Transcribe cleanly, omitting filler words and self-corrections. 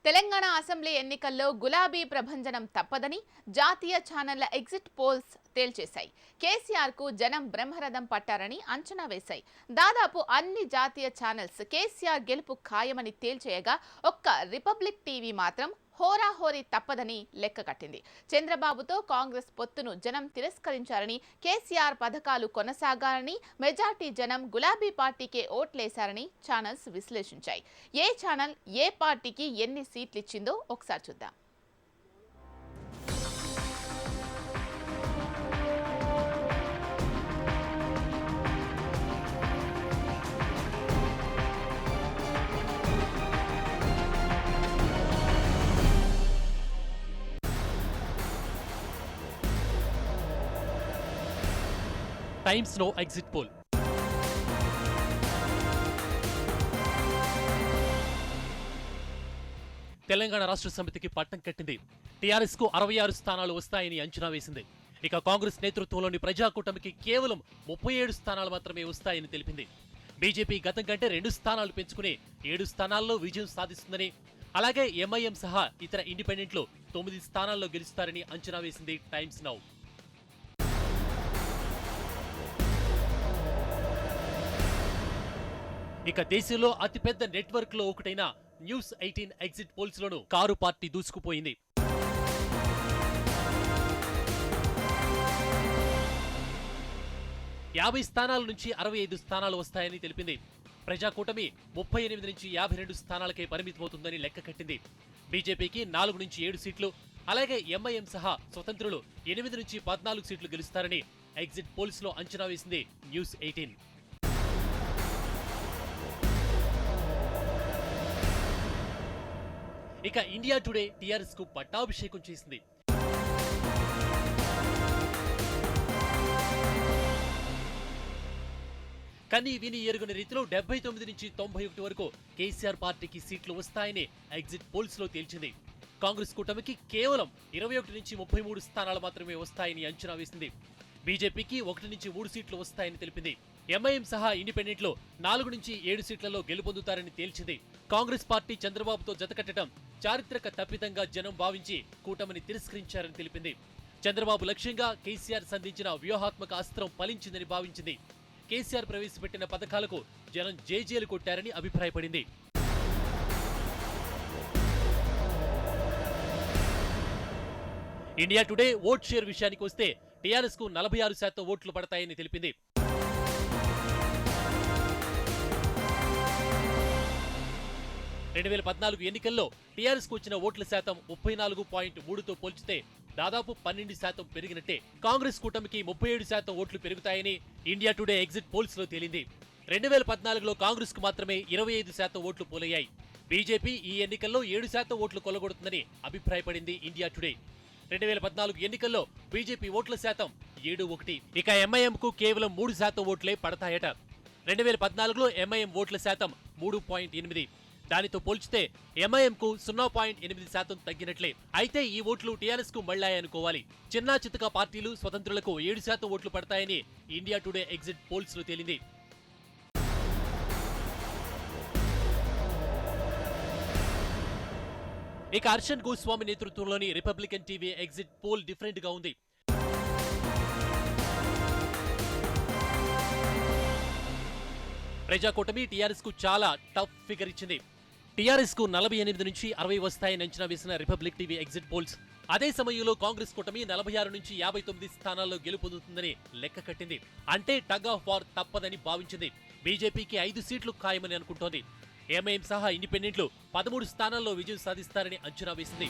Telangana assembly ఎన్నికల్లో గులాబీ ప్రభంజనం తప్పదని జాతీయ ఛానళ్ల ఎగ్జిట్ పోల్స్ తేల్చేశాయి. కేసీఆర్ కు జనం బ్రహ్మరథం పట్టారని అంచనా వేశాయి. దాదాపు అన్ని జాతీయ ఛానల్స్ కేసీఆర్ గెలుపు ఖాయమని తేల్చేయగా ఒక్క రిపబ్లిక్ టీవీ మాత్రం హోరాహోరీ తప్పదని లెక్క కట్టింది. చంద్రబాబుతో కాంగ్రెస్ పొత్తును జనం తిరస్కరించారని, కేసీఆర్ పథకాలు కొనసాగాలని మెజార్టీ జనం గులాబీ పార్టీకే ఓట్లేశారని ఛానల్స్ విశ్లేషించాయి. ఏ ఛానల్ ఏ పార్టీకి ఎన్ని సీట్లు ఇచ్చిందో ఒకసారి చూద్దాం. Times Now exit poll. Telangana రాష్ట్ర సమితికి పట్టం కట్టింది. టీఆర్ఎస్ కు 66 స్థానాలు వస్తాయని అంచనా వేసింది. ఇక కాంగ్రెస్ నేతృత్వంలోని ప్రజాకూటమికి కేవలం 37 స్థానాలు మాత్రమే వస్తాయని తెలిపింది. బీజేపీ గతం కంటే 2 స్థానాలు పెంచుకుని 7 స్థానాల్లో విజయం సాధిస్తుందని, అలాగే ఎంఐఎం సహా ఇతర ఇండిపెండెంట్లు 9 స్థానాల్లో గెలుస్తారని అంచనా వేసింది టైమ్స్ నౌ. ఇక దేశంలో అతిపెద్ద నెట్వర్క్ లో ఒకటైన News18 ఎగ్జిట్ పోల్స్ లోనూ కారు పార్టీ దూసుకుపోయింది. యాభై స్థానాల నుంచి 65 స్థానాలు వస్తాయని తెలిపింది. ప్రజాకూటమి 38 నుంచి 52 స్థానాలకే పరిమితమవుతుందని లెక్క కట్టింది. బీజేపీకి 4 నుంచి 7 సీట్లు, అలాగే ఎంఐఎం సహా స్వతంత్రులు 8 నుంచి 14 సీట్లు గెలుస్తారని ఎగ్జిట్ పోల్స్ లో అంచనా వేసింది News18. ఇక ఇండియా టుడే టీఆర్ఎస్ కు పట్టాభిషేకం చేసింది. కానీ విని ఎరుగని రీతిలో 79 నుంచి 91 వరకు కేసీఆర్ పార్టీకి సీట్లు వస్తాయని ఎగ్జిట్ పోల్స్ లో తేల్చింది. కాంగ్రెస్ కూటమికి కేవలం 21 నుంచి 33 స్థానాలు మాత్రమే వస్తాయని అంచనా వేసింది. బీజేపీకి 1 నుంచి 3 సీట్లు వస్తాయని తెలిపింది. ఎంఐఎం సహా ఇండిపెండెంట్లు 4 నుంచి 7 సీట్లలో గెలుపొందుతారని తేల్చింది. కాంగ్రెస్ పార్టీ చంద్రబాబుతో జతకట్టడం చారిత్రక తప్పిదంగా జనం భావించి కూటమిని తిరస్కరించారని తెలిపింది. చంద్రబాబు లక్ష్యంగా కేసీఆర్ సంధించిన వ్యూహాత్మక అస్త్రం ఫలించిందని భావించింది. కేసీఆర్ ప్రవేశపెట్టిన పథకాలకు జనం జేజేలు కొట్టారని అభిప్రాయపడింది. ఇండియా టుడే ఓట్ షేర్ విషయానికి వస్తే టీఆర్ఎస్ కు 46% ఓట్లు పడతాయని తెలిపింది. 2014 ఎన్నికల్లో టీఆర్ఎస్ కు వచ్చిన ఓట్ల శాతం 34.3తో పోల్చితే దాదాపు 12% పెరిగినట్టే. కాంగ్రెస్ కూటమికి 37% ఓట్లు పెరుగుతాయని ఇండియా టుడే ఎగ్జిట్ పోల్స్ లో తేలింది. 2014లో కాంగ్రెస్ కు మాత్రమే 25% ఓట్లు పోలయ్యాయి. బీజేపీ ఈ ఎన్నికల్లో 7% ఓట్లు కొల్లగొడుతుందని అభిప్రాయపడింది ఇండియా టుడే. 2014 ఎన్నికల్లో బీజేపీ ఓట్ల శాతం 7.1, ఇక ఎంఐఎం కు కేవలం 3% ఓట్లే పడతాయట. 2014లో ఎంఐఎం ఓట్ల శాతం 3.8. దానితో పోల్చితే ఎంఐఎం కు 0.8% తగ్గినట్లే. అయితే ఈ ఓట్లు టీఆర్ఎస్ కు మళ్లాయనుకోవాలి. చిన్నా చితక పార్టీలు స్వతంత్రులకు 7% ఓట్లు పడతాయని ఇండియా టుడే ఎగ్జిట్ పోల్స్ లో తేలింది. ఇక హర్షన్ గోస్వామి నేతృత్వంలోని Republican TV exit poll different గా ఉంది. ప్రజాకూటమి టీఆర్ఎస్ కు చాలా టఫ్ ఫిగర్ ఇచ్చింది. టీఆర్ఎస్ కు 48 నుంచి 60 వస్తాయని అంచనా వేసిన రిపబ్లిక్ టీవీ ఎగ్జిట్ పోల్స్ అదే సమయంలో కాంగ్రెస్ కూటమి 46 నుంచి 59 స్థానాల్లో గెలుపొందుతుందని లెక్క కట్టింది. అంటే టగ్ ఆఫ్ వార్ తప్పదని భావించింది. బీజేపీకి 5 సీట్లు ఖాయమని అనుకుంటోంది. ఎంఐఎం సహా ఇండిపెండెంట్లు 13 స్థానాల్లో విజయం సాధిస్తారని అంచనా వేసింది.